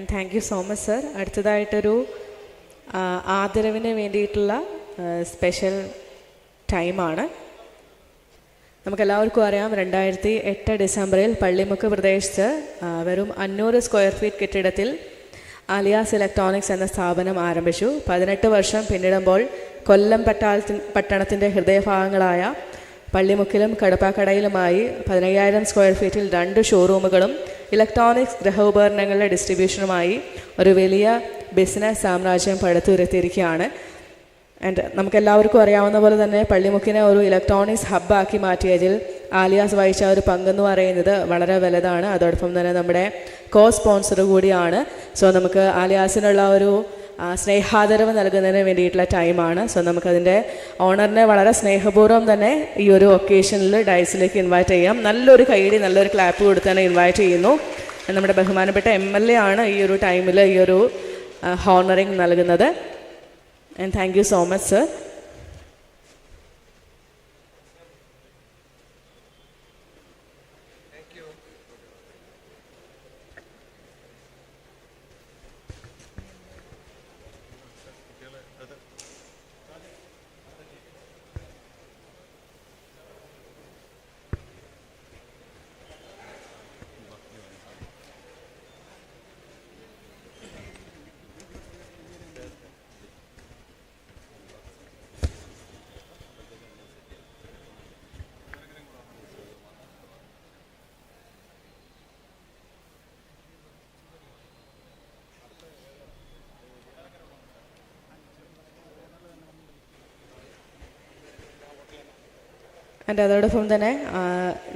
And thank you so much sir. അടുത്തതായിട്ടൊരു ആദരവിന് വേണ്ടിയിട്ടുള്ള സ്പെഷ്യൽ ടൈമാണ്. നമുക്കെല്ലാവർക്കും അറിയാം, 2008 ഡിസംബറിൽ പള്ളിമുക്ക് പ്രദേശത്ത് വെറും 500 സ്ക്വയർ ഫീറ്റ് കെട്ടിടത്തിൽ ആലിയാസ് ഇലക്ട്രോണിക്സ് എന്ന സ്ഥാപനം ആരംഭിച്ചു. 18 വർഷം പിന്നിടുമ്പോൾ കൊല്ലം പട്ടണത്തിൻ്റെ ഹൃദയഭാഗങ്ങളായ പള്ളിമുക്കിലും കടപ്പാക്കടയിലുമായി 15,000 സ്ക്വയർ ഫീറ്റിൽ 2 ഷോറൂമുകളും ഇലക്ട്രോണിക്സ് ഗൃഹോപകരണങ്ങളുടെ ഡിസ്ട്രിബ്യൂഷനുമായി ഒരു വലിയ ബിസിനസ് സാമ്രാജ്യം പടുത്തുയർത്തിയിരിക്കുകയാണ്. ആൻഡ് നമുക്കെല്ലാവർക്കും അറിയാവുന്ന പോലെ തന്നെ പള്ളിമുക്കിനെ ഒരു ഇലക്ട്രോണിക്സ് ഹബ്ബാക്കി മാറ്റിയതിൽ ആലിയാസ് വഹിച്ച ഒരു പങ്കെന്ന് പറയുന്നത് വളരെ വലുതാണ്. അതോടൊപ്പം തന്നെ നമ്മുടെ കോ സ്പോൺസർ കൂടിയാണ്. സോ നമുക്ക് ആലിയാസിനുള്ള ഒരു സ്നേഹാദരവ് നൽകുന്നതിന് വേണ്ടിയിട്ടുള്ള ടൈമാണ്. സോ നമുക്കതിൻ്റെ ഓണറിനെ വളരെ സ്നേഹപൂർവ്വം തന്നെ ഈ ഒരു ഒക്കേഷനിൽ ഡൈസിലേക്ക് ഇൻവൈറ്റ് ചെയ്യാം. നല്ലൊരു കൈയടി, നല്ലൊരു ക്ലാപ്പ് കൊടുത്ത് തന്നെ ഇൻവൈറ്റ് ചെയ്യുന്നു. നമ്മുടെ ബഹുമാനപ്പെട്ട MLA ആണ് ഈ ഒരു ടൈമിൽ ഈ ഒരു ഹോണറിങ് നൽകുന്നത്. And thank you so much sir. And അതോടൊപ്പം തന്നെ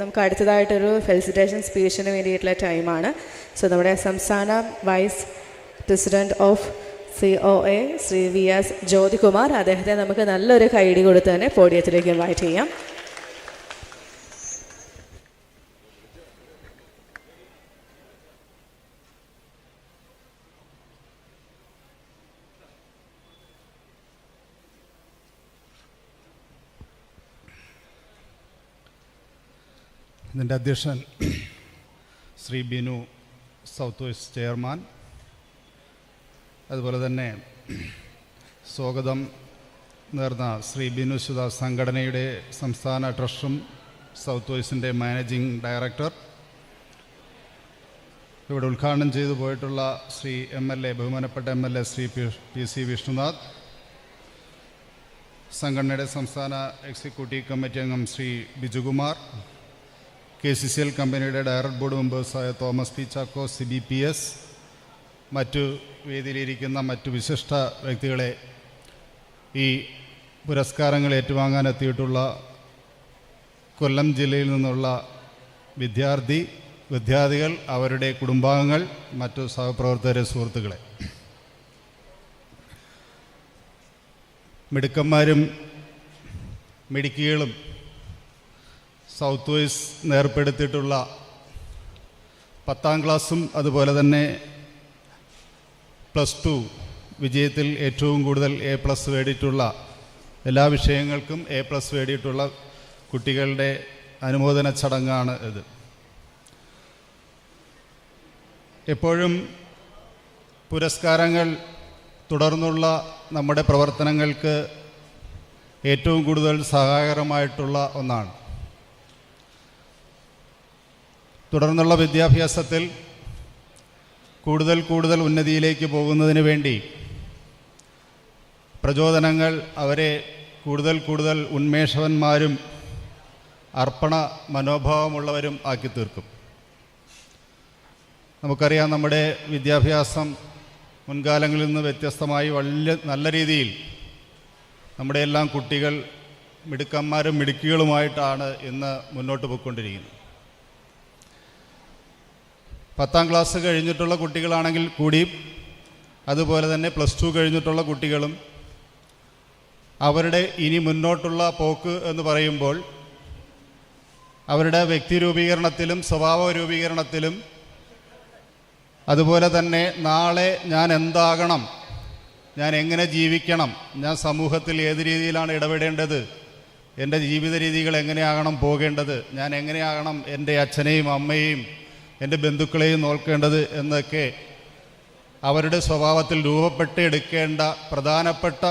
നമുക്ക് അടുത്തതായിട്ടൊരു ഫെലിസിറ്റേഷൻ സ്പീച്ചിന് വേണ്ടിയിട്ടുള്ള ടൈമാണ്. സോ നമ്മുടെ സംസ്ഥാന vice president of COA Shri VS Jyothikumar, അദ്ദേഹത്തെ നമുക്ക് നല്ലൊരു കൈയടി കൊടുത്ത് തന്നെ പോഡിയത്തിലേക്ക് ഇൻവൈറ്റ് ചെയ്യാം. ഇതിൻ്റെ അധ്യക്ഷൻ Shri Binu, south west chairman, അതുപോലെ തന്നെ സ്വാഗതം നേർന്ന ശ്രീ ബിനു സുധ, സംഘടനയുടെ സംസ്ഥാന ട്രഷറും സൗത്ത് വെസ്റ്റിൻ്റെ മാനേജിംഗ് ഡയറക്ടർ, ഇവിടെ ഉദ്ഘാടനം ചെയ്തു പോയിട്ടുള്ള ശ്രീ MLA, ബഹുമാനപ്പെട്ട MLA ശ്രീ PC വിഷ്ണുനാഥ്, സംഘടനയുടെ സംസ്ഥാന എക്സിക്യൂട്ടീവ് കമ്മിറ്റി അംഗം ശ്രീ ബിജുകുമാർ, KCCL കമ്പനിയുടെ ഡയറക്ടർ ബോർഡ് മെമ്പേഴ്സായ തോമസ് P ചാക്കോ, CBPS, മറ്റു വേദിയിലിരിക്കുന്ന മറ്റു വിശിഷ്ട വ്യക്തികളെ, ഈ പുരസ്കാരങ്ങൾ ഏറ്റുവാങ്ങാനെത്തിയിട്ടുള്ള കൊല്ലം ജില്ലയിൽ നിന്നുള്ള വിദ്യാർത്ഥികൾ, അവരുടെ കുടുംബാംഗങ്ങൾ, മറ്റു സഹപ്രവർത്തകരെ, സുഹൃത്തുക്കളെ, മിടുക്കന്മാരും മിടുക്കികളും സൗത്ത് വെസ്റ്റ് ഏർപ്പെടുത്തിയിട്ടുള്ള 10ാം ക്ലാസ്സും അതുപോലെ തന്നെ +2 വിജയത്തിൽ ഏറ്റവും കൂടുതൽ A+ നേടിയിട്ടുള്ള എല്ലാ വിഷയങ്ങൾക്കും A+ നേടിയിട്ടുള്ള കുട്ടികളുടെ അനുമോദന ചടങ്ങാണ് ഇത്. എപ്പോഴും പുരസ്കാരങ്ങൾ തുടർന്നുള്ള നമ്മുടെ പ്രവർത്തനങ്ങൾക്ക് ഏറ്റവും കൂടുതൽ സഹായകരമായിട്ടുള്ള ഒന്നാണ്. തുടർന്നുള്ള വിദ്യാഭ്യാസത്തിൽ കൂടുതൽ ഉന്നതിയിലേക്ക് പോകുന്നതിന് വേണ്ടി പ്രചോദനങ്ങൾ അവരെ കൂടുതൽ ഉന്മേഷവന്മാരും അർപ്പണ മനോഭാവമുള്ളവരും ആക്കി തീർക്കും. നമുക്കറിയാം, നമ്മുടെ വിദ്യാഭ്യാസം മുൻകാലങ്ങളിൽ നിന്ന് വ്യത്യസ്തമായി നല്ല രീതിയിൽ നമ്മുടെ എല്ലാം കുട്ടികൾ മിടുക്കന്മാരും മിടുക്കികളുമായിട്ടാണ് ഇന്ന് മുന്നോട്ട് പോയിക്കൊണ്ടിരിക്കുന്നത്. 10ാം ക്ലാസ് കഴിഞ്ഞിട്ടുള്ള കുട്ടികളാണെങ്കിൽ കൂടി, അതുപോലെ തന്നെ +2 കഴിഞ്ഞിട്ടുള്ള കുട്ടികളും അവരുടെ ഇനി മുന്നോട്ടുള്ള പോക്ക് എന്ന് പറയുമ്പോൾ അവരുടെ വ്യക്തി രൂപീകരണത്തിലും സ്വഭാവ രൂപീകരണത്തിലും, അതുപോലെ തന്നെ നാളെ ഞാൻ എന്താകണം, ഞാൻ എങ്ങനെ ജീവിക്കണം, ഞാൻ സമൂഹത്തിൽ ഏത് രീതിയിലാണ് ഇടപെടേണ്ടത്, എൻ്റെ ജീവിത രീതികൾ എങ്ങനെയാകണം പോകേണ്ടത്, ഞാൻ എങ്ങനെയാകണം എൻ്റെ അച്ഛനെയും അമ്മയെയും എൻ്റെ ബന്ധുക്കളെയും നോക്കേണ്ടത് എന്നൊക്കെ അവരുടെ സ്വഭാവത്തിൽ രൂപപ്പെട്ടെടുക്കേണ്ട പ്രധാനപ്പെട്ട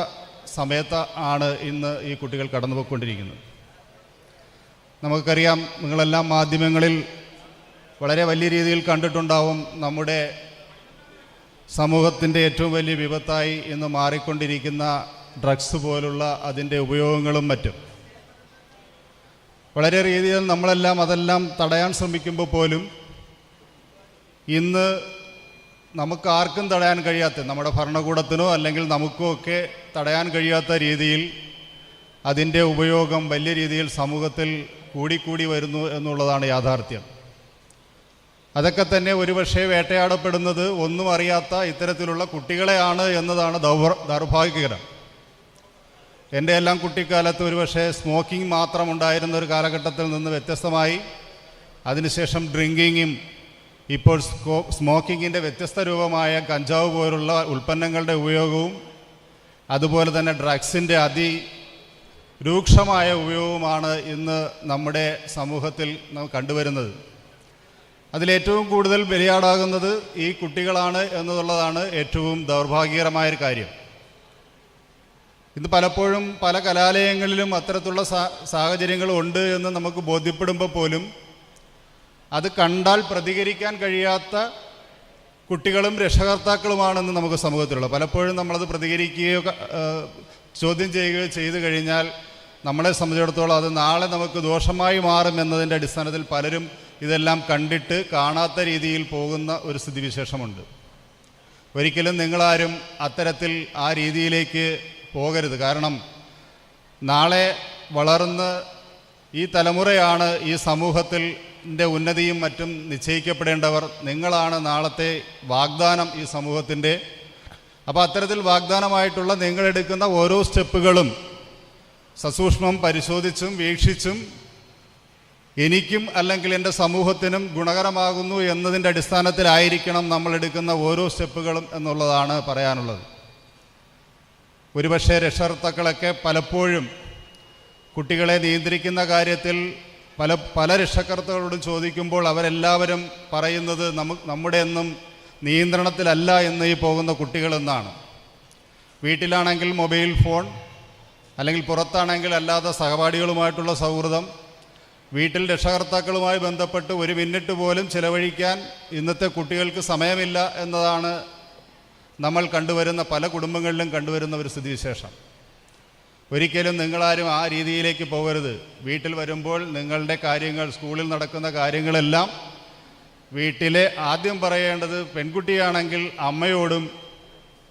സമയത്ത് ആണ് ഇന്ന് ഈ കുട്ടികൾ കടന്നുപോയിക്കൊണ്ടിരിക്കുന്നത്. നമുക്കറിയാം, നിങ്ങളെല്ലാം മാധ്യമങ്ങളിൽ വളരെ വലിയ രീതിയിൽ കണ്ടിട്ടുണ്ടാവും, നമ്മുടെ സമൂഹത്തിൻ്റെ ഏറ്റവും വലിയ വിപത്തായി ഇന്ന് മാറിക്കൊണ്ടിരിക്കുന്ന ഡ്രഗ്സ് പോലുള്ള അതിൻ്റെ ഉപയോഗങ്ങളും മറ്റും. വളരെ രീതിയിൽ നമ്മളെല്ലാം അതെല്ലാം തടയാൻ ശ്രമിക്കുമ്പോൾ പോലും ഇന്ന് നമുക്കാർക്കും തടയാൻ കഴിയാത്ത, നമ്മുടെ ഭരണകൂടത്തിനോ അല്ലെങ്കിൽ നമുക്കോ ഒക്കെ തടയാൻ കഴിയാത്ത രീതിയിൽ അതിൻ്റെ ഉപയോഗം വലിയ രീതിയിൽ സമൂഹത്തിൽ കൂടിക്കൂടി വരുന്നു എന്നുള്ളതാണ് യാഥാർത്ഥ്യം. അതൊക്കെ തന്നെ ഒരുപക്ഷെ വേട്ടയാടപ്പെടുന്നത് ഒന്നും അറിയാത്ത ഇത്തരത്തിലുള്ള കുട്ടികളെയാണ് എന്നതാണ് ദൗർഭാഗ്യകരം. എൻ്റെ എല്ലാം കുട്ടിക്കാലത്ത് ഒരുപക്ഷെ സ്മോക്കിംഗ് മാത്രം ഉണ്ടായിരുന്ന ഒരു കാലഘട്ടത്തിൽ നിന്ന് വ്യത്യസ്തമായി അതിനുശേഷം ഡ്രിങ്കിങ്ങും, ഇപ്പോൾ സ്മോക്കിങ്ങിൻ്റെ വ്യത്യസ്ത രൂപമായ കഞ്ചാവ് പോലുള്ള ഉൽപ്പന്നങ്ങളുടെ ഉപയോഗവും അതുപോലെ തന്നെ ഡ്രഗ്സിൻ്റെ അതിരൂക്ഷമായ ഉപയോഗവുമാണ് ഇന്ന് നമ്മുടെ സമൂഹത്തിൽ നാം കണ്ടുവരുന്നത്. അതിലേറ്റവും കൂടുതൽ ബലിയാടാകുന്നത് ഈ കുട്ടികളാണ് എന്നുള്ളതാണ് ഏറ്റവും ദൗർഭാഗ്യകരമായൊരു കാര്യം. ഇന്ന് പലപ്പോഴും പല കലാലയങ്ങളിലും അത്തരത്തിലുള്ള സാഹചര്യങ്ങളുണ്ട് എന്ന് നമുക്ക് ബോധ്യപ്പെടുമ്പോൾ പോലും അത് കണ്ടാൽ പ്രതികരിക്കാൻ കഴിയാത്ത കുട്ടികളും രക്ഷകർത്താക്കളുമാണെന്ന് നമുക്ക് സമൂഹത്തിലുള്ളത്. പലപ്പോഴും നമ്മളത് പ്രതികരിക്കുകയോ ചോദ്യം ചെയ്യുകയോ ചെയ്തു കഴിഞ്ഞാൽ നമ്മളെ സംബന്ധിച്ചിടത്തോളം അത് നാളെ നമുക്ക് ദോഷമായി മാറും എന്നതിൻ്റെ അടിസ്ഥാനത്തിൽ പലരും ഇതെല്ലാം കണ്ടിട്ട് കാണാത്ത രീതിയിൽ പോകുന്ന ഒരു സ്ഥിതിവിശേഷമുണ്ട്. ഒരിക്കലും നിങ്ങളാരും അത്തരത്തിൽ ആ രീതിയിലേക്ക് പോകരുത്. കാരണം നാളെ വളർന്ന് ഈ തലമുറയാണ് ഈ സമൂഹത്തിൻ്റെ ഉന്നതിയും മറ്റും നിശ്ചയിക്കപ്പെടേണ്ടവർ. നിങ്ങളാണ് നാളത്തെ വാഗ്ദാനം ഈ സമൂഹത്തിൻ്റെ. അപ്പോൾ അത്തരത്തിൽ വാഗ്ദാനമായിട്ടുള്ള നിങ്ങളെടുക്കുന്ന ഓരോ സ്റ്റെപ്പുകളും സസൂക്ഷ്മം പരിശോധിച്ചും വീക്ഷിച്ചും എനിക്കും അല്ലെങ്കിൽ എൻ്റെ സമൂഹത്തിനും ഗുണകരമാകുന്നു എന്നതിൻ്റെ അടിസ്ഥാനത്തിലായിരിക്കണം നമ്മളെടുക്കുന്ന ഓരോ സ്റ്റെപ്പുകളും എന്നുള്ളതാണ് പറയാനുള്ളത്. ഒരുപക്ഷെ രക്ഷകർത്താക്കളൊക്കെ പലപ്പോഴും കുട്ടികളെ നിയന്ത്രിക്കുന്ന കാര്യത്തിൽ പല രക്ഷകർത്താക്കളോടും ചോദിക്കുമ്പോൾ അവരെല്ലാവരും പറയുന്നത് നമ്മുടെ ഒന്നും നിയന്ത്രണത്തിലല്ല എന്ന് ഈ പോകുന്ന കുട്ടികളെന്നാണ്. വീട്ടിലാണെങ്കിൽ മൊബൈൽ ഫോൺ, അല്ലെങ്കിൽ പുറത്താണെങ്കിൽ അല്ലാതെ സഹപാഠികളുമായിട്ടുള്ള സൗഹൃദം, വീട്ടിൽ രക്ഷകർത്താക്കളുമായി ബന്ധപ്പെട്ട് ഒരു മിനിറ്റ് പോലും ചിലവഴിക്കാൻ ഇന്നത്തെ കുട്ടികൾക്ക് സമയമില്ല എന്നതാണ് നമ്മൾ കണ്ടുവരുന്ന പല കുടുംബങ്ങളിലും കണ്ടുവരുന്ന ഒരു സ്ഥിതിവിശേഷം. ഒരിക്കലും നിങ്ങളാരും ആ രീതിയിലേക്ക് പോകരുത്. വീട്ടിൽ വരുമ്പോൾ നിങ്ങളുടെ കാര്യങ്ങൾ, സ്കൂളിൽ നടക്കുന്ന കാര്യങ്ങളെല്ലാം വീട്ടിലെ ആദ്യം പറയേണ്ടത് പെൺകുട്ടിയാണെങ്കിൽ അമ്മയോടും,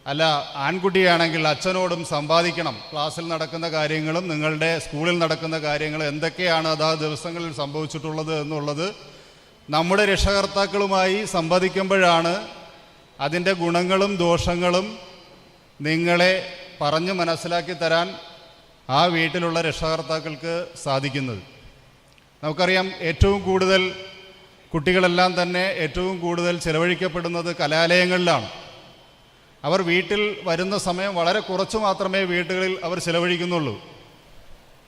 അല്ല ആൺകുട്ടിയാണെങ്കിൽ അച്ഛനോടും സംവാദിക്കണം. ക്ലാസ്സിൽ നടക്കുന്ന കാര്യങ്ങളും നിങ്ങളുടെ സ്കൂളിൽ നടക്കുന്ന കാര്യങ്ങളും എന്തൊക്കെയാണ് അതാത് ദിവസങ്ങളിൽ സംഭവിച്ചിട്ടുള്ളത് എന്നുള്ളത് നമ്മുടെ രക്ഷകർത്താക്കളുമായി സംവദിക്കുമ്പോഴാണ് അതിൻ്റെ ഗുണങ്ങളും ദോഷങ്ങളും നിങ്ങളെ പറഞ്ഞ് മനസ്സിലാക്കി തരാൻ ആ വീട്ടിലുള്ള രക്ഷകർത്താക്കൾക്ക് സാധിക്കുന്നത്. നമുക്കറിയാം, ഏറ്റവും കൂടുതൽ കുട്ടികളെല്ലാം തന്നെ ഏറ്റവും കൂടുതൽ ചിലവഴിക്കപ്പെടുന്നത് കലാലയങ്ങളിലാണ്. അവർ വീട്ടിൽ വരുന്ന സമയം വളരെ കുറച്ച് മാത്രമേ വീടുകളിൽ അവർ ചിലവഴിക്കുന്നുള്ളൂ.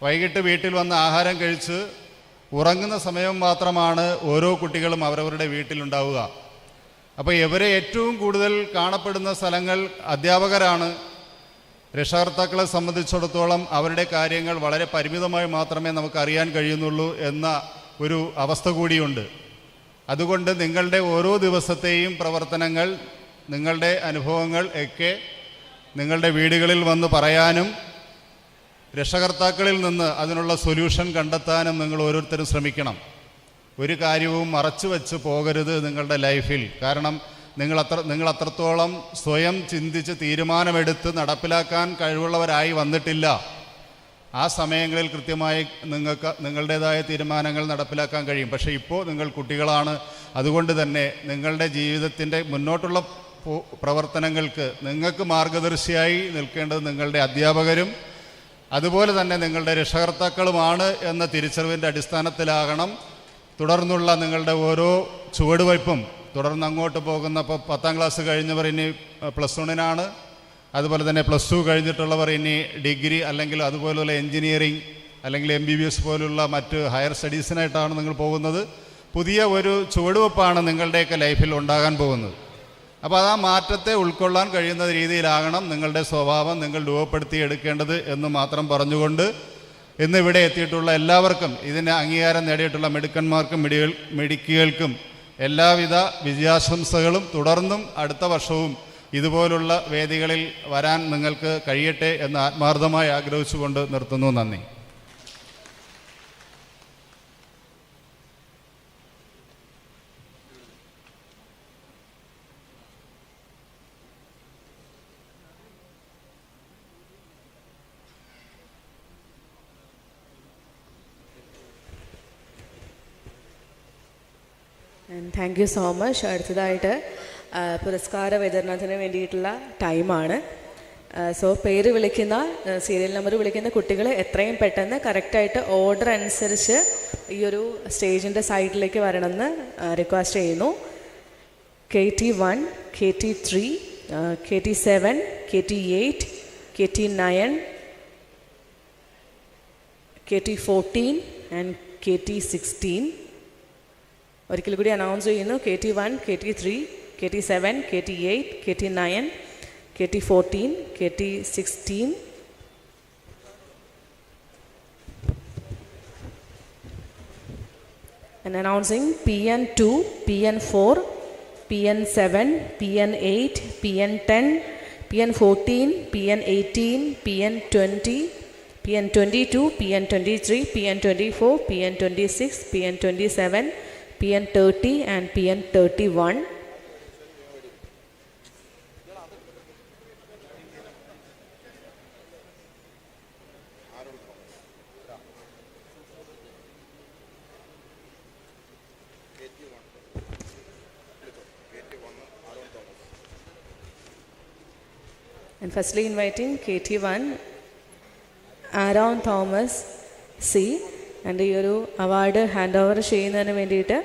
വൈകിട്ട് വീട്ടിൽ വന്ന് ആഹാരം കഴിച്ച് ഉറങ്ങുന്ന സമയം മാത്രമാണ് ഓരോ കുട്ടികളും അവരവരുടെ വീട്ടിലുണ്ടാവുക. അപ്പോൾ ഇവരെ ഏറ്റവും കൂടുതൽ കാണപ്പെടുന്ന സ്ഥലങ്ങൾ അധ്യാപകരാണ്. രക്ഷകർത്താക്കളെ സംബന്ധിച്ചിടത്തോളം അവരുടെ കാര്യങ്ങൾ വളരെ പരിമിതമായി മാത്രമേ നമുക്കറിയാൻ കഴിയുന്നുള്ളൂ എന്ന ഒരു അവസ്ഥ കൂടിയുണ്ട്. അതുകൊണ്ട് നിങ്ങളുടെ ഓരോ ദിവസത്തെയും പ്രവർത്തനങ്ങൾ, നിങ്ങളുടെ അനുഭവങ്ങൾ ഒക്കെ നിങ്ങളുടെ വീടുകളിൽ വന്ന് പറയാനും രക്ഷകർത്താക്കളിൽ നിന്ന് അതിനുള്ള സൊല്യൂഷൻ കണ്ടെത്താനും നിങ്ങൾ ഓരോരുത്തരും ശ്രമിക്കണം. ഒരു കാര്യവും മറച്ചു വെച്ച് പോകരുത് നിങ്ങളുടെ ലൈഫിൽ. കാരണം നിങ്ങൾ അത്രത്തോളം സ്വയം ചിന്തിച്ച് തീരുമാനമെടുത്ത് നടപ്പിലാക്കാൻ കഴിവുള്ളവരായി വന്നിട്ടില്ല. ആ സമയങ്ങളിൽ കൃത്യമായി നിങ്ങൾക്ക് നിങ്ങളുടേതായ തീരുമാനങ്ങൾ നടപ്പിലാക്കാൻ കഴിയും. പക്ഷേ ഇപ്പോൾ നിങ്ങൾ കുട്ടികളാണ്. അതുകൊണ്ട് തന്നെ നിങ്ങളുടെ ജീവിതത്തിൻ്റെ മുന്നോട്ടുള്ള പ്രവർത്തനങ്ങൾക്ക് നിങ്ങൾക്ക് മാർഗദർശിയായി നിൽക്കേണ്ടത് നിങ്ങളുടെ അധ്യാപകരും അതുപോലെ തന്നെ നിങ്ങളുടെ രക്ഷകർത്താക്കളുമാണ് എന്ന തിരിച്ചറിവിൻ്റെ അടിസ്ഥാനത്തിലാകണം തുടർന്നുള്ള നിങ്ങളുടെ ഓരോ ചുവടുവയ്പും. തുടർന്ന് അങ്ങോട്ട് പോകുന്ന, ഇപ്പോൾ 10ാം ക്ലാസ് കഴിഞ്ഞവർ ഇനി +1-നാണ്, അതുപോലെ തന്നെ +2 കഴിഞ്ഞിട്ടുള്ളവർ ഇനി ഡിഗ്രി അല്ലെങ്കിൽ അതുപോലുള്ള എൻജിനീയറിംഗ് അല്ലെങ്കിൽ MBBS പോലുള്ള മറ്റ് ഹയർ സ്റ്റഡീസിനായിട്ടാണ് നിങ്ങൾ പോകുന്നത്. പുതിയ ഒരു ചുവടുവെപ്പാണ് നിങ്ങളുടെയൊക്കെ ലൈഫിൽ ഉണ്ടാകാൻ പോകുന്നത്. അപ്പോൾ അത് ആ മാറ്റത്തെ ഉൾക്കൊള്ളാൻ കഴിയുന്ന രീതിയിലാകണം നിങ്ങളുടെ സ്വഭാവം നിങ്ങൾ രൂപപ്പെടുത്തി എടുക്കേണ്ടത് എന്ന് മാത്രം പറഞ്ഞുകൊണ്ട് ഇന്നിവിടെ എത്തിയിട്ടുള്ള എല്ലാവർക്കും, ഇതിന് അംഗീകാരം നേടിയിട്ടുള്ള മിടുക്കന്മാർക്കും മിടുക്കികൾക്കും എല്ലാവിധ വിജയാശംസകളും. തുടർന്നും അടുത്ത വർഷവും ഇതുപോലുള്ള വേദികളിൽ വരാൻ നിങ്ങൾക്ക് കഴിയട്ടെ എന്ന് ആത്മാർത്ഥമായി ആഗ്രഹിച്ചുകൊണ്ട് നിർത്തുന്നു. നന്ദി. Thank you so much. അടുത്തതായിട്ട് പുരസ്കാര വിതരണത്തിന് വേണ്ടിയിട്ടുള്ള ടൈമാണ്. സോ പേര് വിളിക്കുന്ന, സീരിയൽ നമ്പർ വിളിക്കുന്ന കുട്ടികളെ എത്രയും പെട്ടെന്ന് കറക്റ്റായിട്ട് ഓർഡർ അനുസരിച്ച് ഈ ഒരു സ്റ്റേജിൻ്റെ സൈഡിലേക്ക് വരണമെന്ന് റിക്വസ്റ്റ് ചെയ്യുന്നു. KT1, KT3, KT7, KT8, KT9, KT14 and KT16. ഒരിക്കൽ കൂടി അനൗൺസ് ചെയ്യുന്നു. KT1, KT3, KT7, KT8, KT9, KT14, KT16. And announcing PN2, PN4, PN7, PN8, PN10, PN14, PN18, PN20, PN22, PN23, PN24, PN26, PN27, PN30 and PN31. And firstly inviting KT1 Aaron Thomas C. എൻ്റെ ഈ ഒരു award hand over ചെയ്യുന്നതിന് വേണ്ടിയിട്ട്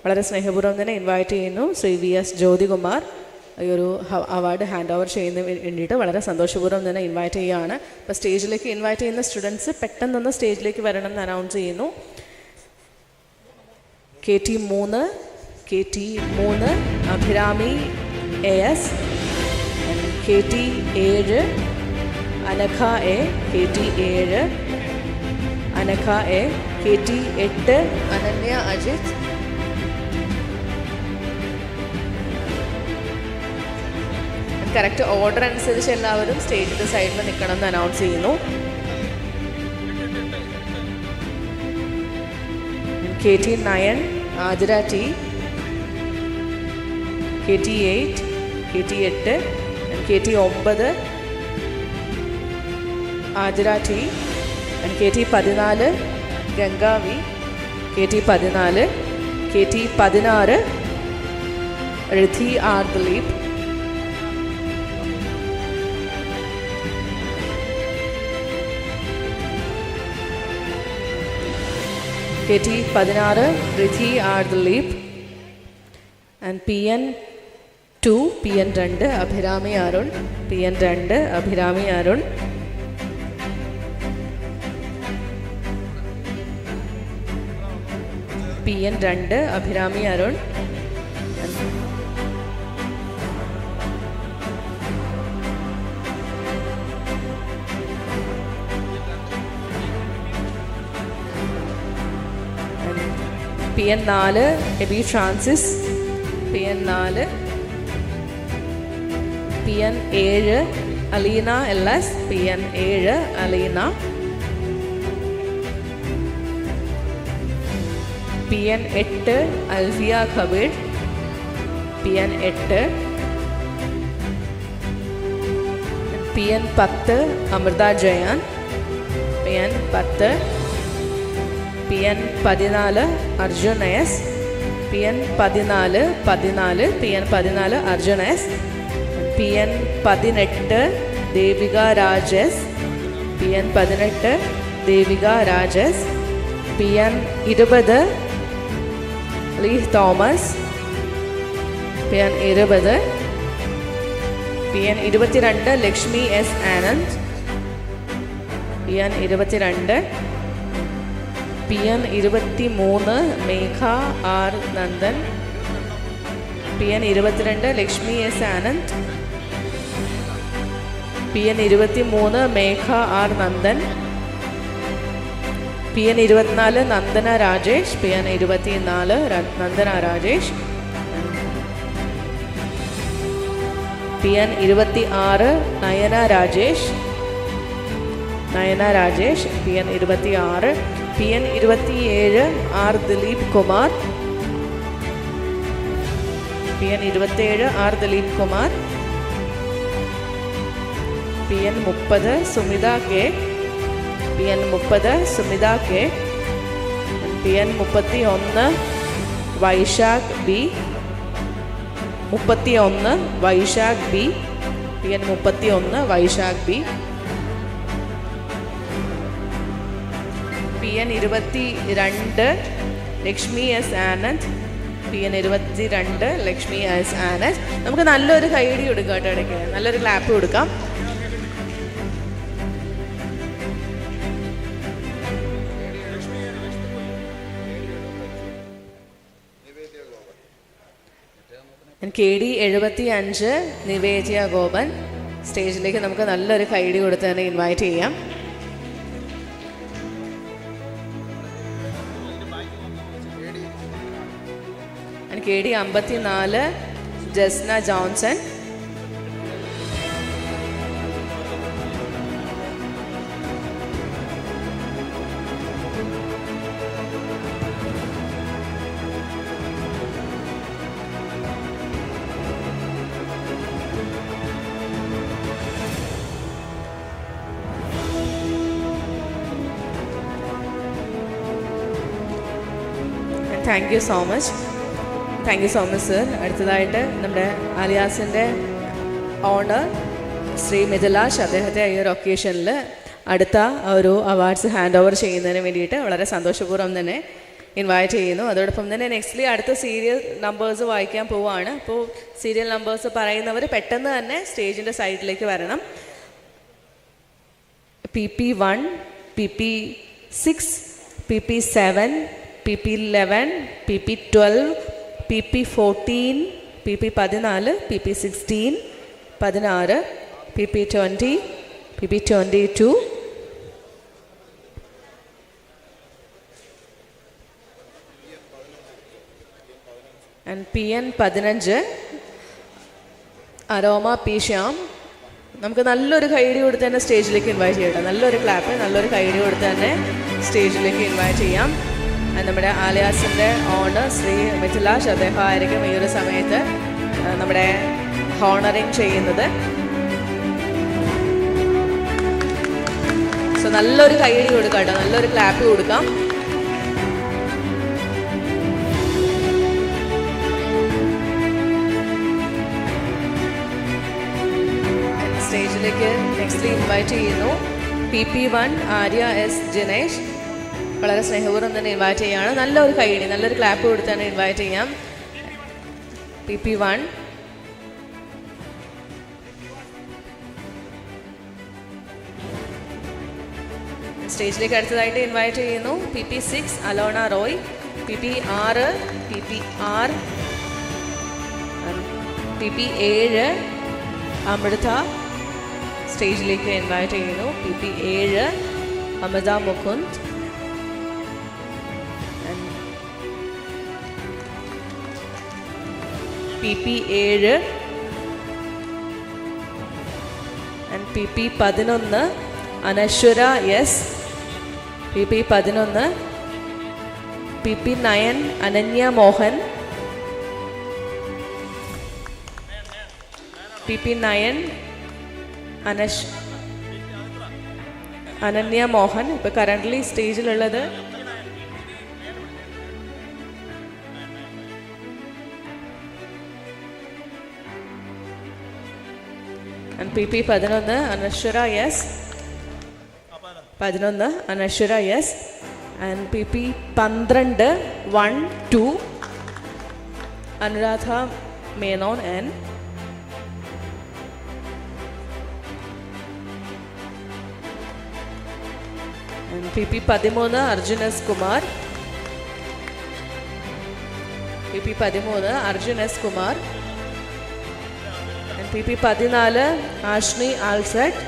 വളരെ സ്നേഹപൂർവ്വം തന്നെ invite ചെയ്യുന്നു Shri VS Jyothikumar. ഈ ഒരു അവാർഡ് ഹാൻഡ് ഓവർ ചെയ്യുന്നതിന് വേണ്ടിയിട്ട് വളരെ സന്തോഷപൂർവ്വം തന്നെ ഇൻവൈറ്റ് ചെയ്യുകയാണ്. അപ്പോൾ സ്റ്റേജിലേക്ക് ഇൻവൈറ്റ് ചെയ്യുന്ന സ്റ്റുഡൻസ് പെട്ടെന്നൊന്ന് സ്റ്റേജിലേക്ക് വരണം എന്ന് അനൗൺസ് ചെയ്യുന്നു. KT3 Abhirami AS, KT7 Anagha A, KT7 Anagha A, KT8 Ananya Ajith, correct order അനുസരിച്ച് എല്ലാവരും സ്റ്റേജിൻ്റെ സൈഡിൽ നിൽക്കണം എന്ന് അനൗൺസ് ചെയ്യുന്നു. KT9 Athira T, KT8, KT8, KT9 Athira T, KT14 Gangavi, KT14, KT16 Rithi R Dileep, KT16 Rithi R Dileep and PN2 PN2 Abhirami Arun, PN2 Abhirami Arun, PN2 Abhirami Arun, PN4 Aby Francis, PN4, PN7 Aleena LS, PN7 Aleena, PN8 Alfiya Kabeer, PN8, PN10 Amrita Jayan, PN10, PN14 Arjun S, PN14 Arjun S, PN18 Devika Raj S, PN18 Devika Raj S, PN20 Leah Thomas, PN20, PN22 Lakshmi S Anand, PN22, PN23 Megha R Nandan, PN 22 Lakshmi S Anand. PN 23 Megha R Nandan. PN 24 Nandana Rajesh. PN 24 Nandana Rajesh. PN 26 Nayana Rajesh. Nayana Rajesh. PN 26. PN 27 R Dileep Kumar. PN 27 R Dileep Kumar. PN 30 Sumitha K. PN 30 Sumitha K. PN 31 Vaishakh B. 31 Vaishakh B. PN 31 Vaishakh B. PN 22 Lakshmi S Anand. PN 22 Lakshmi S Anand. നമുക്ക് നല്ലൊരു കൈഡി കൊടുക്കാം കേട്ടോ, ഇടയ്ക്ക് നല്ലൊരു clap കൊടുക്കാം. KD 75 നിവേദ്യ ഗോപൻ. സ്റ്റേജിലേക്ക് നമുക്ക് നല്ലൊരു കൈഡി കൊടുത്ത് തന്നെ ഇൻവൈറ്റ് ചെയ്യാം. KD 54 Jasna Johnson. Thank you so much. Thank you so much sir. അടുത്തതായിട്ട് നമ്മുടെ ആലിയാസിൻ്റെ ഓണർ ശ്രീ മിഥിലാഷ്, അദ്ദേഹത്തെ ഈ ഒരു ഒക്കേഷനിൽ അടുത്ത ഒരു അവാർഡ്സ് ഹാൻഡ് ഓവർ ചെയ്യുന്നതിന് വേണ്ടിയിട്ട് വളരെ സന്തോഷപൂർവ്വം തന്നെ ഇൻവൈറ്റ് ചെയ്യുന്നു. അതോടൊപ്പം തന്നെ നെക്സ്റ്റ്ലി അടുത്ത സീരിയൽ നമ്പേഴ്സ് വായിക്കാൻ പോവുകയാണ്. അപ്പോൾ സീരിയൽ നമ്പേഴ്സ് പറയുന്നവർ പെട്ടെന്ന് തന്നെ സ്റ്റേജിൻ്റെ സൈഡിലേക്ക് വരണം. PP1, PP6, PP7, PP11, PP12, PP14, PP14, PP16, 16, PP20, PP22, and PN 15 aroma P Shyam. നമുക്ക് നല്ലൊരു കൈഡി കൊടുത്ത് തന്നെ സ്റ്റേജിലേക്ക് ഇൻവൈറ്റ് ചെയ്യട്ടെ. നല്ലൊരു ക്ലാപ്പ്, നല്ലൊരു കൈഡി കൊടുത്ത് തന്നെ സ്റ്റേജിലേക്ക് ഇൻവൈറ്റ് ചെയ്യാം. നമ്മുടെ ആലിയാസിൻ്റെ ഓണർ ശ്രീ മിഥിലാഷ്, അദ്ദേഹം ആയിരിക്കും ഈ ഒരു സമയത്ത് നമ്മുടെ ഹോണറിങ് ചെയ്യുന്നത്. സോ നല്ലൊരു കൈഡി കൊടുക്കാം കേട്ടോ, നല്ലൊരു ക്ലാപ്പ് കൊടുക്കാം. സ്റ്റേജിലേക്ക് നെക്സ്റ്റ് ഇൻവൈറ്റ് ചെയ്യുന്നു PP1 ആര്യ എസ് ജിനേഷ്. വളരെ സ്നേഹപൂർവ്വം തന്നെ ഇൻവൈറ്റ് ചെയ്യുകയാണ്. നല്ലൊരു കൈഡി, നല്ലൊരു ക്ലാപ്പ് കൊടുത്ത് തന്നെ ഇൻവൈറ്റ് ചെയ്യാം. PP1. സ്റ്റേജിലേക്ക് അടുത്തതായിട്ട് ഇൻവൈറ്റ് ചെയ്യുന്നു PP6 Alona Roy. PP6 PP6 PP7 Amrita. സ്റ്റേജിലേക്ക് ഇൻവൈറ്റ് ചെയ്യുന്നു PP7 Amritha Mukund. PP7 and PP11 Anaswara S. PP11. PP9 Ananya Mohan. PP9 Ananya Mohan. ഇപ്പോൾ കറൻ്റ്ലി സ്റ്റേജിലുള്ളത് PP11 Anaswara S. 11 Anaswara S. And PP12 1, 2 Anuradha Menon N. PP13 Arjun S Kumar. PP 13 Arjun S Kumar. PP 14 Ashni ആൽസെറ്റ്.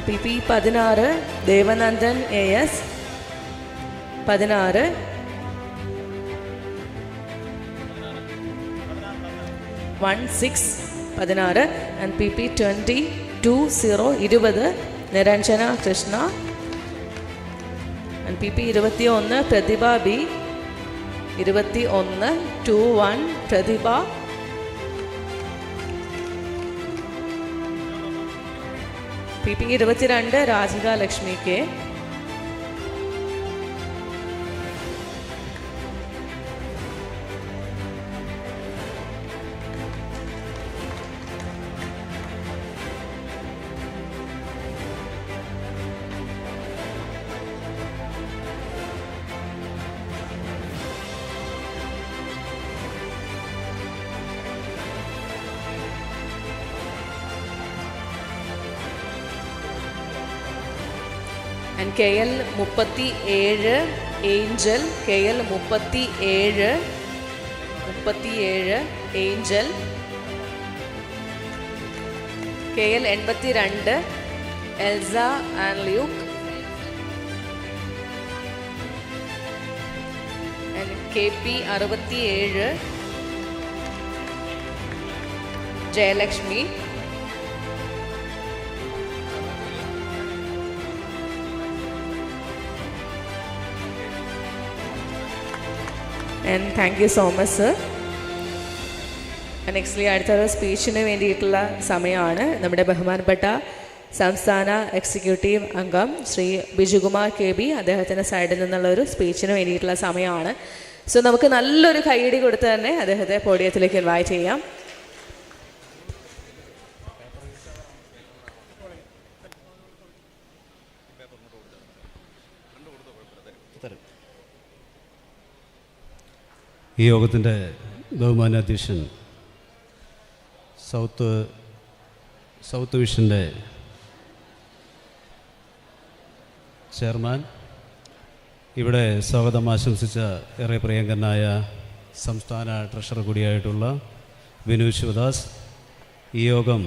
PP 16 Devanandan AS. 16 16 and PP 20 Niranjana Krishna. and PP 21 Prathibha B. 21 Prathibha. PP 22 Rajika Lakshmi K. and KL 37 Angel. KL 37 Angel. KL 82 Elsa and Luke. and KP 67 Jayalakshmi. and thank you so much sir. നെക്സ്റ്റ്ലി അടുത്തൊരു സ്പീച്ചിന് വേണ്ടിയിട്ടുള്ള സമയമാണ്. നമ്മുടെ ബഹുമാനപ്പെട്ട സംസ്ഥാന executive അംഗം Shri Bijukumar KB അദ്ദേഹത്തിൻ്റെ സൈഡിൽ നിന്നുള്ള ഒരു സ്പീച്ചിന് വേണ്ടിയിട്ടുള്ള സമയമാണ്. സോ നമുക്ക് നല്ലൊരു കൈയടി കൊടുത്ത് തന്നെ അദ്ദേഹത്തെ പോഡിയത്തിലേക്ക് ഇൻവൈറ്റ് ചെയ്യാം. ഈ യോഗത്തിൻ്റെ ബഹുമാന്യ അധ്യക്ഷൻ സൗത്ത് വിഷൻ്റെ ചെയർമാൻ, ഇവിടെ സ്വാഗതം ആശംസിച്ച ഏറെ പ്രിയങ്കരനായ സംസ്ഥാന ട്രഷറർ കൂടിയായിട്ടുള്ള വിനു ശിവദാസ്, ഈ യോഗം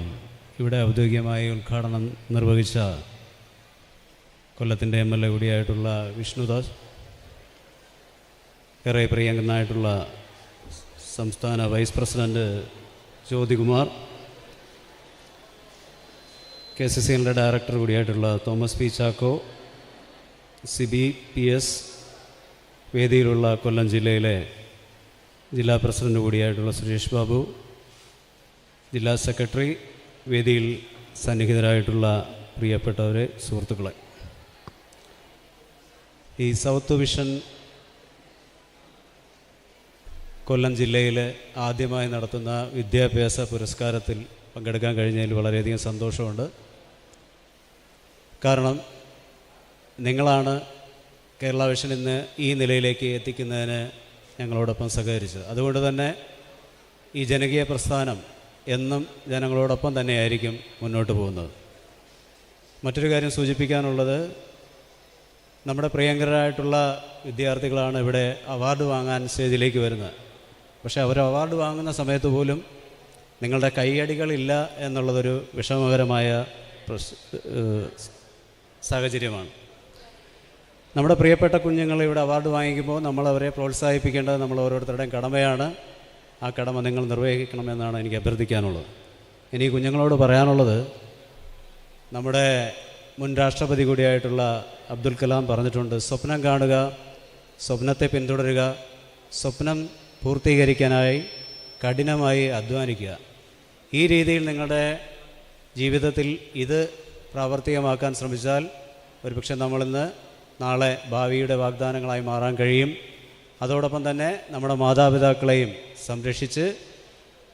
ഇവിടെ ഔദ്യോഗികമായി ഉദ്ഘാടനം നിർവഹിച്ച കൊല്ലത്തിൻ്റെ MLA കൂടിയായിട്ടുള്ള വിഷ്ണുദാസ്, ഏറെ പ്രിയങ്കരനായിട്ടുള്ള സംസ്ഥാന വൈസ് പ്രസിഡൻറ്റ് ജ്യോതികുമാർ, KCCLയുടെ ഡയറക്ടർ കൂടിയായിട്ടുള്ള തോമസ് പി ചാക്കോ, CBPS, വേദിയിലുള്ള കൊല്ലം ജില്ലയിലെ ജില്ലാ പ്രസിഡന്റ് കൂടിയായിട്ടുള്ള സുരേഷ് ബാബു, ജില്ലാ സെക്രട്ടറി, വേദിയിൽ സന്നിഹിതരായിട്ടുള്ള പ്രിയപ്പെട്ടവരെ, സുഹൃത്തുക്കളെ, ഈ സൗത്ത് വിഷൻ കൊല്ലം ജില്ലയിൽ ആദ്യമായി നടത്തുന്ന വിദ്യാഭ്യാസ പുരസ്കാരത്തിൽ പങ്കെടുക്കാൻ കഴിഞ്ഞതിൽ വളരെയധികം സന്തോഷമുണ്ട്. കാരണം നിങ്ങളാണ് കേരള വിഷൻ ഇന്ന് ഈ നിലയിലേക്ക് എത്തിക്കുന്നതിന് ഞങ്ങളോടൊപ്പം സഹകരിച്ചത്. അതുകൊണ്ട് തന്നെ ഈ ജനകീയ പ്രസ്ഥാനം എന്നും ജനങ്ങളോടൊപ്പം തന്നെയായിരിക്കും മുന്നോട്ട് പോകുന്നത്. മറ്റൊരു കാര്യം സൂചിപ്പിക്കാനുള്ളത്, നമ്മുടെ പ്രിയങ്കരായിട്ടുള്ള വിദ്യാർത്ഥികളാണ് ഇവിടെ അവാർഡ് വാങ്ങാൻ സ്റ്റേജിലേക്ക് വരുന്നത്. പക്ഷേ അവർ അവാർഡ് വാങ്ങുന്ന സമയത്ത് പോലും നിങ്ങളുടെ കൈയടികളില്ല എന്നുള്ളതൊരു വിഷമകരമായ സാഹചര്യമാണ്. നമ്മുടെ പ്രിയപ്പെട്ട കുഞ്ഞുങ്ങൾ ഇവിടെ അവാർഡ് വാങ്ങിക്കുമ്പോൾ നമ്മളവരെ പ്രോത്സാഹിപ്പിക്കേണ്ടത് നമ്മൾ ഓരോരുത്തരുടെയും കടമയാണ്. ആ കടമ നിങ്ങൾ നിർവഹിക്കണമെന്നാണ് എനിക്ക് അഭ്യർത്ഥിക്കാനുള്ളത്. ഇനി കുഞ്ഞുങ്ങളോട് പറയാനുള്ളത്, നമ്മുടെ മുൻ രാഷ്ട്രപതി കൂടിയായിട്ടുള്ള അബ്ദുൽ കലാം പറഞ്ഞിട്ടുണ്ട്, സ്വപ്നം കാണുക, സ്വപ്നത്തെ പിന്തുടരുക, സ്വപ്നം പൂർത്തീകരിക്കാനായി കഠിനമായി അധ്വാനിക്കുക. ഈ രീതിയിൽ നിങ്ങളുടെ ജീവിതത്തിൽ ഇത് പ്രാവർത്തികമാക്കാൻ ശ്രമിച്ചാൽ ഒരുപക്ഷെ നമ്മളിന്ന് നാളെ ഭാവിയുടെ വാഗ്ദാനങ്ങളായി മാറാൻ കഴിയും. അതോടൊപ്പം തന്നെ നമ്മുടെ മാതാപിതാക്കളെയും സംരക്ഷിച്ച്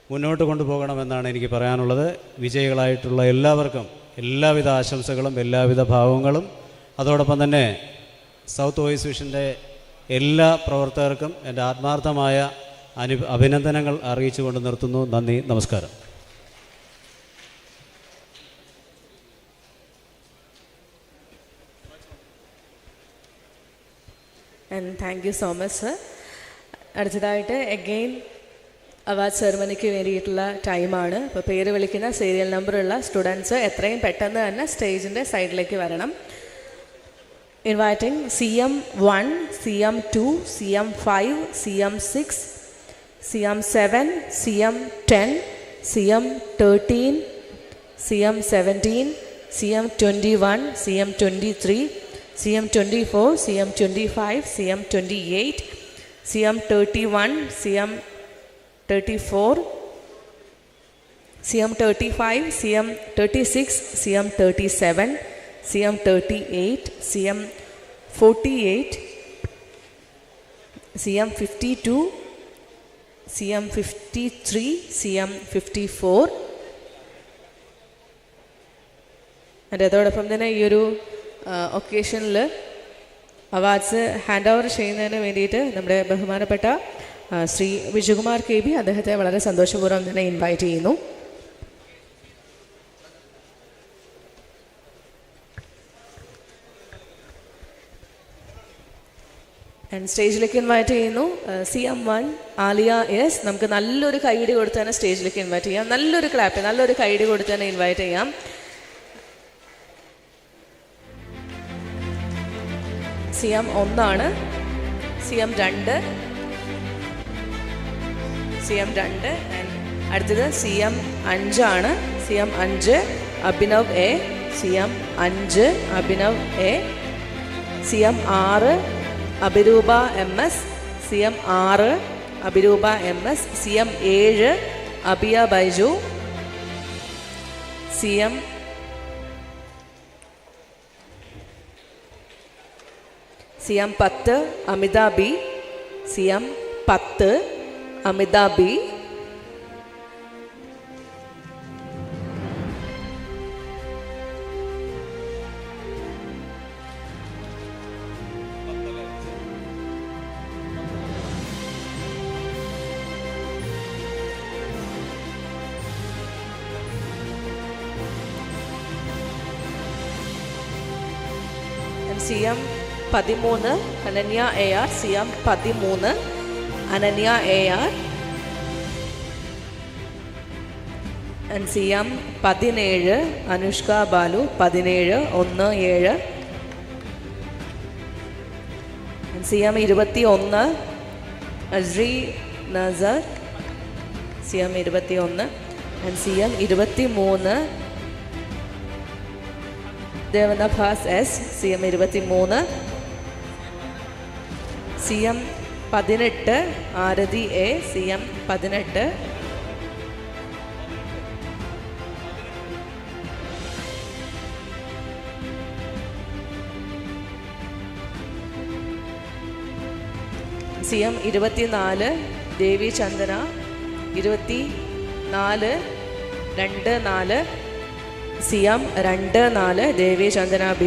മുന്നോട്ട് കൊണ്ടുപോകണമെന്നാണ് എനിക്ക് പറയാനുള്ളത്. വിജയികളായിട്ടുള്ള എല്ലാവർക്കും എല്ലാവിധ ആശംസകളും എല്ലാവിധ ഭാവങ്ങളും, അതോടൊപ്പം തന്നെ സൗത്ത് വോയിസ് വിഷൻ്റെ എല്ലാ പ്രവർത്തകർക്കും എൻ്റെ ആത്മാർത്ഥമായ അഭിനന്ദനങ്ങൾ അറിയിച്ചുകൊണ്ട് നിർത്തുന്നു. നന്ദി, നമസ്കാരം. And thank you so much sir. അടുത്തതായിട്ട് എഗെയിൻ അവാർഡ് സെറിമണിക്ക് വേണ്ടിയിട്ടുള്ള ടൈമാണ്. ഇപ്പോൾ പേര് വിളിക്കുന്ന സീരിയൽ നമ്പറുള്ള സ്റ്റുഡൻസ് എത്രയും പെട്ടെന്ന് തന്നെ സ്റ്റേജിൻ്റെ സൈഡിലേക്ക് വരണം. Inviting CM1, CM2, CM5, CM6, CM7, CM10, CM13, CM17, CM21, CM23, CM24, CM25, CM28, CM31, CM34, CM35, CM36, CM37, CM38, CM48, CM52, CM53, CM54. അതോടൊപ്പം തന്നെ ഈ ഒരു ഒക്കേഷനിൽ അവാർഡ്സ് ഹാൻഡ് ഓവർ ചെയ്യുന്നതിന് വേണ്ടിയിട്ട് നമ്മുടെ ബഹുമാനപ്പെട്ട ശ്രീ വിജയകുമാർ KB അദ്ദേഹത്തെ വളരെ സന്തോഷപൂർവ്വം തന്നെ ഇൻവൈറ്റ് ചെയ്യുന്നു. ആൻഡ് സ്റ്റേജിലേക്ക് ഇൻവൈറ്റ് ചെയ്യുന്നു CM1 ആലിയ S. നമുക്ക് നല്ലൊരു കൈയ്യടി കൊടുത്ത് തന്നെ സ്റ്റേജിലേക്ക് ഇൻവൈറ്റ് ചെയ്യാം. നല്ലൊരു ക്ലാപ്പ്, നല്ലൊരു കൈയ്യടി കൊടുത്ത് തന്നെ ഇൻവൈറ്റ് ചെയ്യാം. CM1 ആണ്, CM2, CM2 ആൻഡ് അടുത്തത് CM5 ആണ്. CM5 Abhinav A, CM5 Abhinav A, CM6 Abhirupa MS, CM6 Abhirupa MS, CM7 Abiya Baiju, CM10 Amitha B, CM10 Amitha B, CM13 Ananya AR, CM13 Ananya AR and CM17 Anushka Balu, 17 17. CM21 Asri Nasar, CM21 and CM23 Devanabhas S, CM23. CM18 Aarathi A, CM18. CM24 Devi Chandana, 24 24. CM24 Devi Chandana B.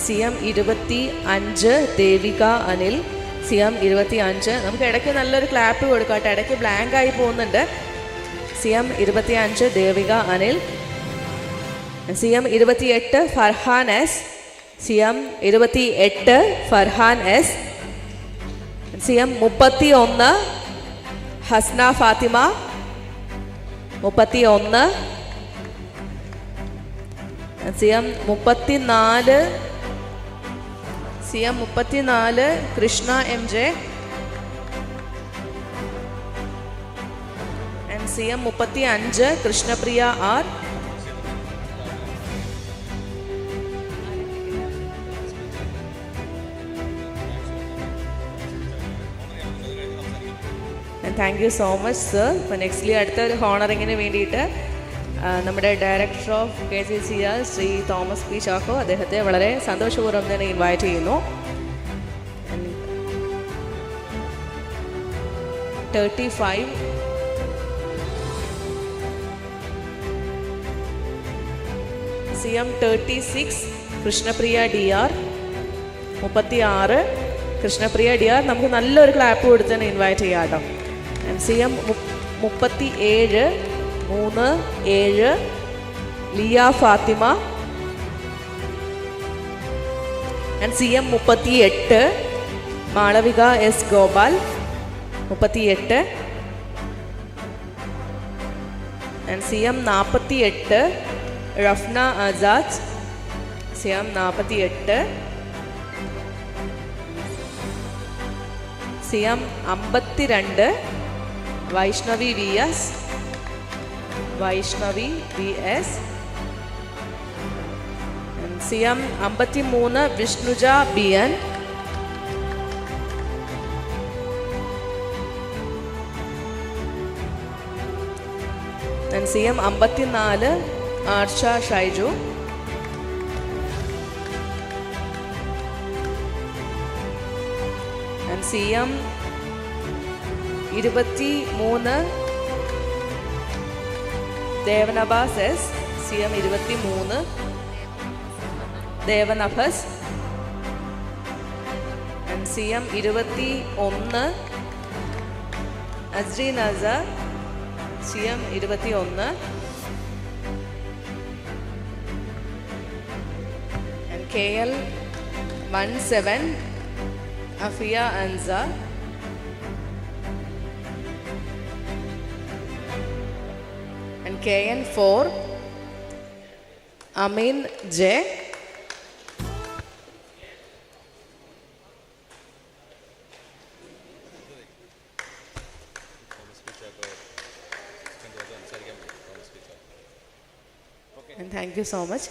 CM25 Devika Anil, CM25. നമുക്ക് ഇടയ്ക്ക് നല്ലൊരു clap കൊടുക്കാം, ഇടയ്ക്ക് blank ആയി പോകുന്നുണ്ട്. CM25 Devika Anil. CM28 Farhan S, CM28 Farhan S. CM31 Hasna Fathima, 31. CM34 Krishna MJ and CM35 Krishnapriya R. Thank you so much sir. ഇപ്പോൾ nextly അടുത്ത ഒരു ഹോണറിങ്ങിന് വേണ്ടിയിട്ട് നമ്മുടെ director of KCCR Shri Thomas P Chacko അദ്ദേഹത്തെ വളരെ സന്തോഷപൂർവ്വം തന്നെ ഇൻവൈറ്റ് ചെയ്യുന്നു. 35 CM36 Krishnapriya DR, 36 Krishnapriya DR. നമുക്ക് നല്ലൊരു ക്ലാപ്പ് കൊടുത്ത് തന്നെ ഇൻവൈറ്റ് ചെയ്യാം കേട്ടോ. CM37 3, 7 Liya Fathima. And CM 38 Malavika S Gopal 38. And CM 48 Rafna Azad CM 48. CM 52 Vaishnavi VS. CM 53 Vishnuja BN. CM 54 Arsha Shaiju. CM 23 Devanabhas S. CM 23 Devanabhas. CM 21 Asri Nasar. CM 21. KL 17 Afiya Ansa. KN 4 Ameen J. And thank you so much.